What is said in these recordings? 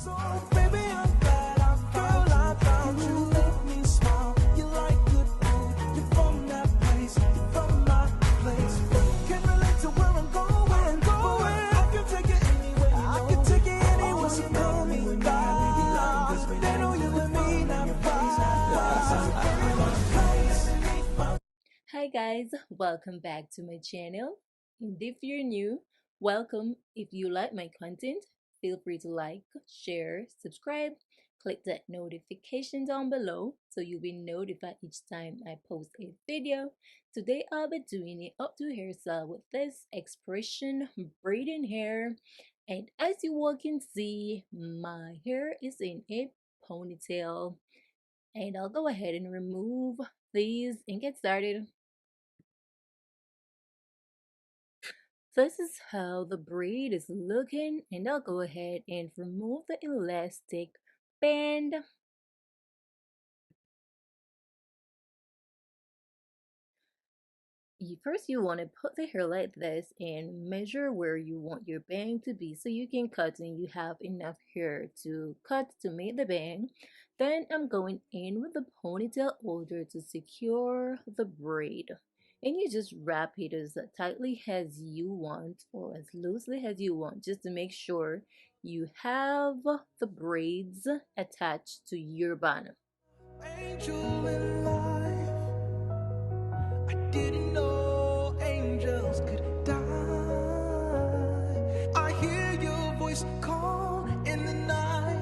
So baby, I'm glad I found you. You make me smile. You like good food. You're from that place. You're from my place. Can relate to where I'm going. I can take it anywhere. I can take it anywhere. So call me God. They know you and me not Hi guys, welcome back to my channel. And if you're new, welcome. If you like my content, feel free to like, share, subscribe, click that notification down below so you'll be notified each time I post a video. Today I'll be doing an updo hairstyle with this expression braiding hair, and as you all can see, my hair is in a ponytail, and I'll go ahead and remove these and get started. This is how the braid is looking, and I'll go ahead and remove the elastic band. First, you want to put the hair like this and measure where you want your bang to be so you can cut and you have enough hair to cut to make the bang. Then I'm going in with the ponytail holder to secure the braid. And you just wrap it as tightly as you want or as loosely as you want, just to make sure you have the braids attached to your bun. angel in life. I didn't know angels could die. I hear your voice call in the night.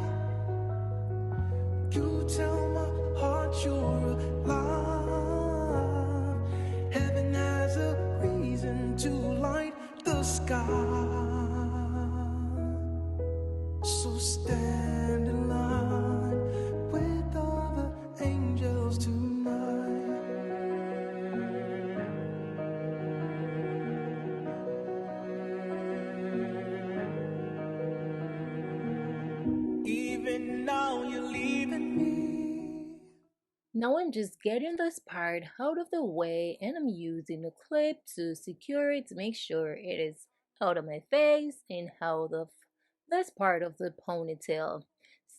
You tell my heart you're alive. Heaven has a reason to light the sky. So stand in line with other angels tonight. Even now you're leaving me. Now I'm just getting this part out of the way, and I'm using a clip to secure it to make sure it is out of my face and out of this part of the ponytail.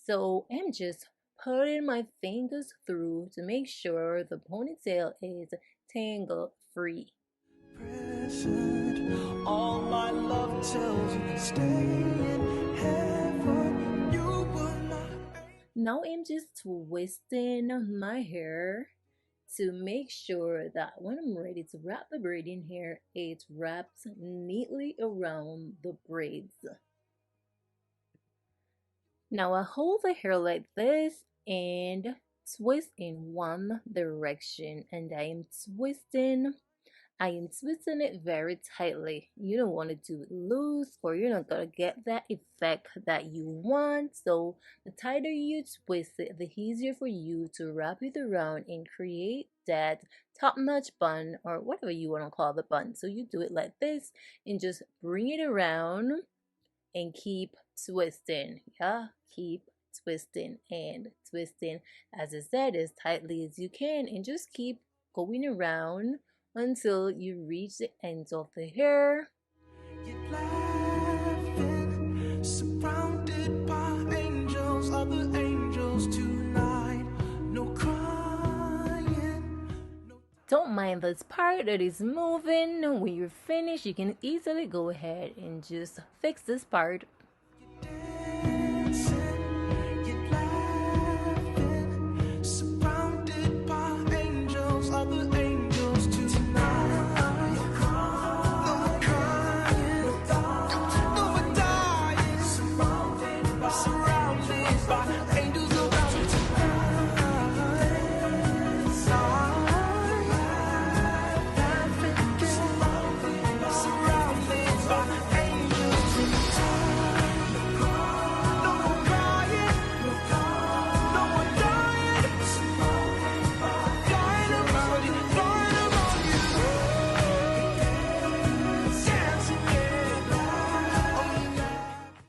So I'm just putting my fingers through to make sure the ponytail is tangle free. Present, all my love tells you stay in heaven. You were my Now I'm just twisting my hair to make sure that when I'm ready to wrap the braid in here, it wraps neatly around the braids. Now I hold the hair like this and twist in one direction, and I am twisting it very tightly. You don't want to do it loose or you're not gonna get that effect that you want. So the tighter you twist it, the easier for you to wrap it around and create that top-notch bun, or whatever you want to call the bun. So you do it like this and just bring it around and keep twisting. Yeah, keep twisting and twisting, as I said, as tightly as you can, and just keep going around until you reach the ends of the hair. You're laughing, surrounded by angels, other angels tonight. No crying, no Don't mind this part that is moving. When you're finished, you can easily go ahead and just fix this part. dancing. You're laughing, surrounded by angels, other angels tonight. No crying, no more dying. Surrounded by angels around you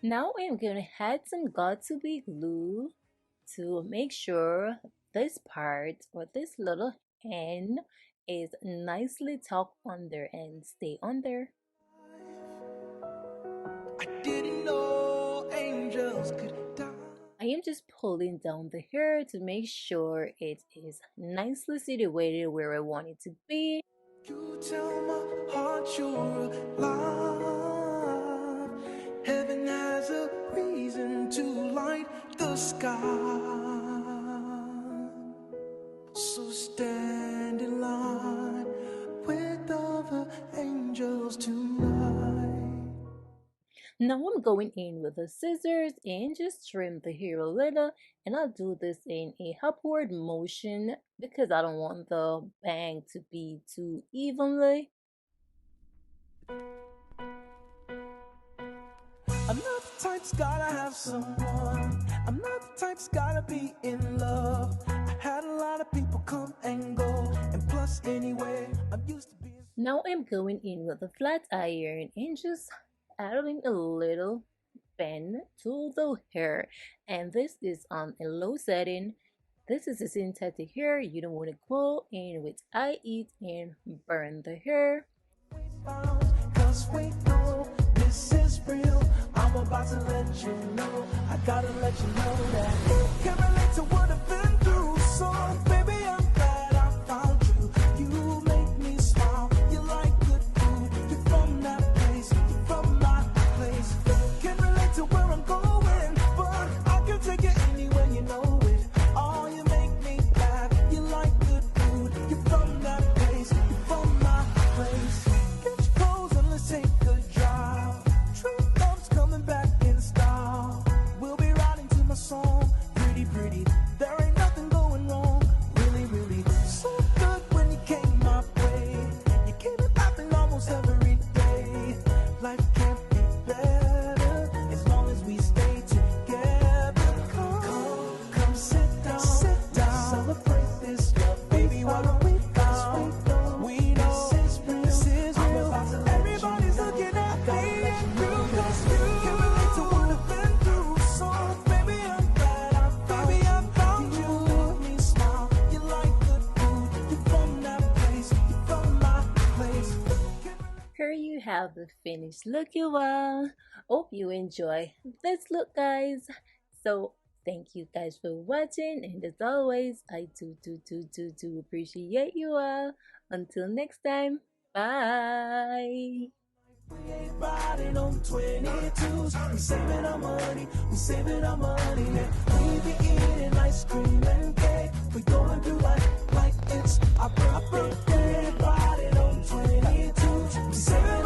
Now I'm gonna add some got2b glue to make sure this part, or this little end, is nicely tucked under and stay under. I didn't know angels could die. I'm just pulling down the hair to make sure it is nicely situated where I want it to be. You tell my heart you're alive. Heaven has a reason to light the sky. So stand in line with other angels tonight. Now I'm going in with the scissors and just trim the hair a little, and I'll do this in a upward motion because I don't want the bang to be too evenly. I'm not the type's gotta have someone. I'm not the type's gotta be in love. I had a lot of people come and go, and plus anyway, I'm used to being. Now I'm going in with a flat iron and just adding a little bend to the hair, and this is on a low setting. This is a synthetic hair. You don't want to go in with IE and burn the hair. Cause wait, no, this is real. I'm about to let you know. I gotta let you know that can't relate to what I've been through. So baby, I'm glad I found you. You make me smile. You like good food. You're from that place. You're from my place. Can't relate to where I'm going, but I can take it anywhere, you know it. Oh, you make me laugh. You like good food. You're from that place. You're from my place. Get your clothes and let's take a drive. True love's coming back in style. We'll be riding to my song. Pretty, pretty. There ain't nothing going wrong. Really, really. So good when you came my way. You keep it laughing almost every day. Life can't be better as long as we stay together. Come sit down. Sit down. Celebrate this love, baby. Why don't we go? We know this is real. Everybody's looking at me and you, 'cause you can relate to what I've been through. So baby, I'm glad I found you. You make me smile. You like good food. You're from that place. You're from my place. Here you have the finished look, you all. Hope you enjoy this look, guys. So thank you guys for watching, and as always, I do appreciate you all. Until next time, bye. We ain't riding on 22s. We saving our money. We saving our money. Yeah. We be eating ice cream and cake. We going through life like it's our birthday. Riding on 22s. We saving our